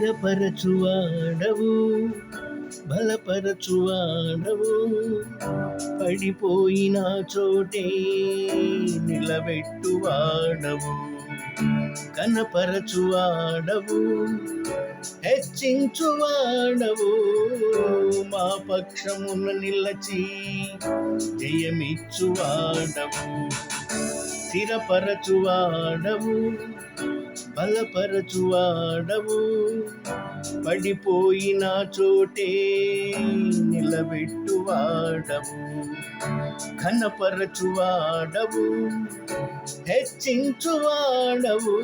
స్థిరపరచువాడవు, బలపరచువాడవు, పడిపోయిన చోటే నిలబెట్టువాడవు, కనపరచువాడవు, హెచ్చించువాడవు, మా పక్షమున నిలచి జయమిచ్చువాడవు, స్థిరపరచువాడవు, బలపరచువాడవు, పడిపోయిన చోటే నిలబెట్టువాడవు, ఘనపరచువాడవు, హెచ్చించువాడవు,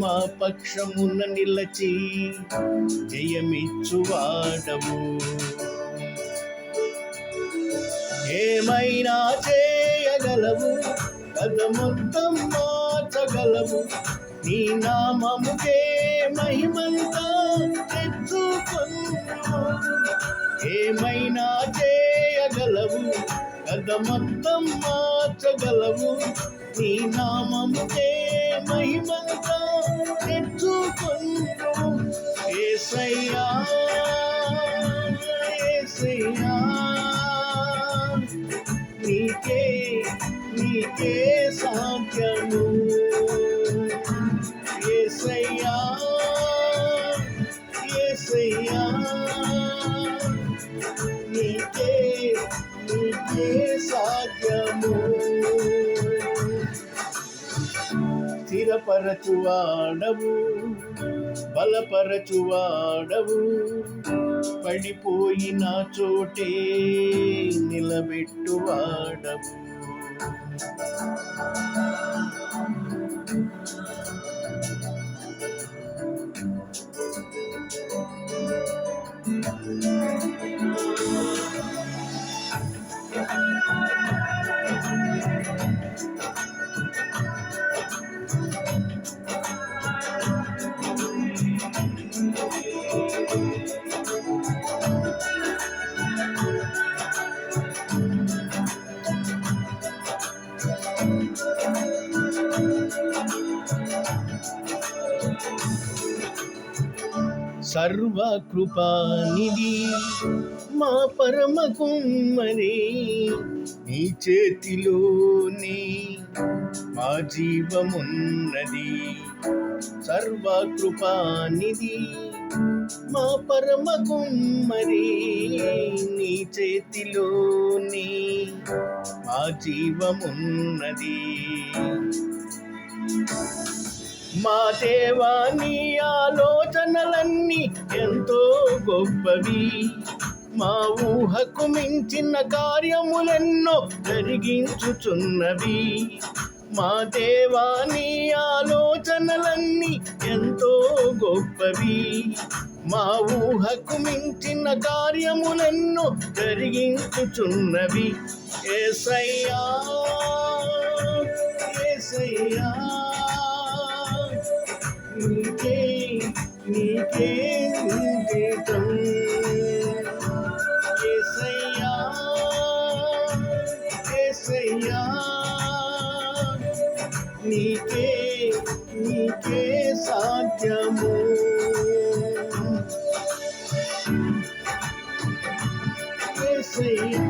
మా పక్షమున నిలచి జయమిచ్చువాడవు. ఏమైనా చేయగలవు, కథ మొత్తం మార్చగలవు, నీ నామముకే మహిమంతా తెచ్చుకొను. ఏమైనా చేయగలవు, కథ మొత్తం మార్చగలవు, నీ నామముకే మహిమంతా తెచ్చుకొను. యేసయ్యా యేసయ్యా, నీకే నీకే సాధ్యము. యేసయ్యా యేసయ్యా, నీకే నీకే సాధ్యము. స్థిరపరచువాడవు, బలపరచువాడవు, పడిపోయిన చోటే నిలబెట్టువాడవు. సర్వకృపానిధి మా పరమ కుమ్మరి, నీ చేతిలోనే మా జీవమున్నది. సర్వకృపానిధి మా పరమ కుమ్మరి, నీ చేతిలోనే మా జీవమున్నది. మా దేవా, నీ ఆలోచనలన్నీ ఎంతో గొప్పవి, మా ఊహకు మించిన కార్యములెన్నో జరిగించుచున్నవి. మా దేవా, నీ ఆలోచనలన్నీ ఎంతో గొప్పవి, మా ఊహకు మించిన కార్యములెన్నో జరిగించుచున్నవి. యేసయ్యా యేసయ్యా, నీకే నీకే గీతం. యేసయ్యా యేసయ్యా, నీకే నీకే సాధ్యము. యేసయ్యా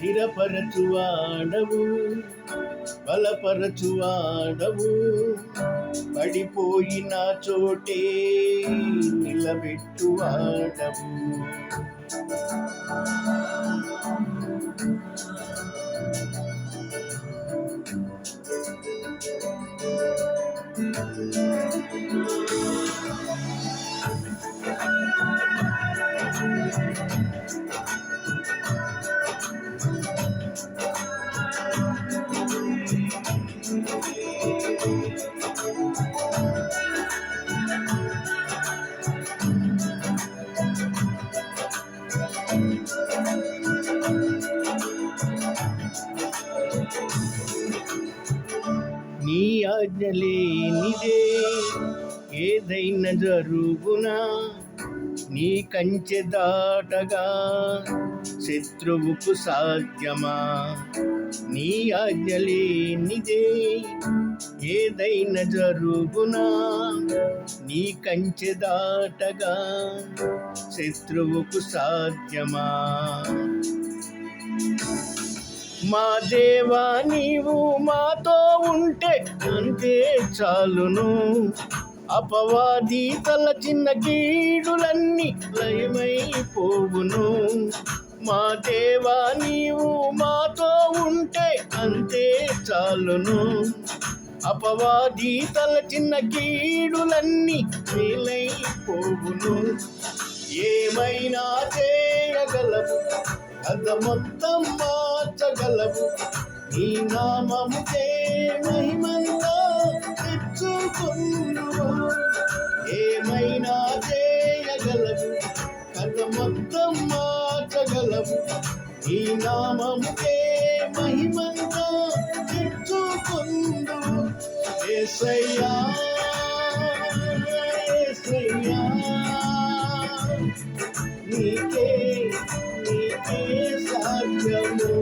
స్థిరపరచువాడవు, బలపరచువాడవు, పడిపోయిన చోటే నిలబెట్టువాడవు. ఆజ్ఞలేనిదే ఏదైనా జరుగునా, నీ కంచె దాటగా శత్రువుకు సాధ్యమా? నీ ఆజ్ఞలేనిదే ఏదైనా జరుగునా, నీ కంచె దాటగా శత్రువుకు సాధ్యమా? మా దేవా నీవు మాతో ఉంటే అంతే చాలును, అపవాది తలచిన కీడులన్నీ లయమైపోవును. మా దేవా నీవు మాతో ఉంటే అంతే చాలును, అపవాది తలచిన కీడులన్నీ మేలైపోవును. ఏమైనా చేయగలవు, కథ మొత్తం మార్చగలవు, నీ నామముకే మహిమంతా తెచ్చుకుందువు. ఏమైనా చేయగలవు, కథ మొత్తం మార్చగలవు, నీ నామముకే మహిమంతా తెచ్చుకుందువు. యేసయ్యా యేసయ్యా, నీకే నీకే సాధ్యము.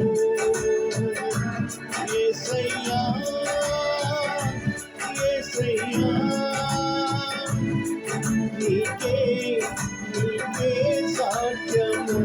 యేసయ్యా యేసయ్యా, నీకే నీకే సాధ్యము.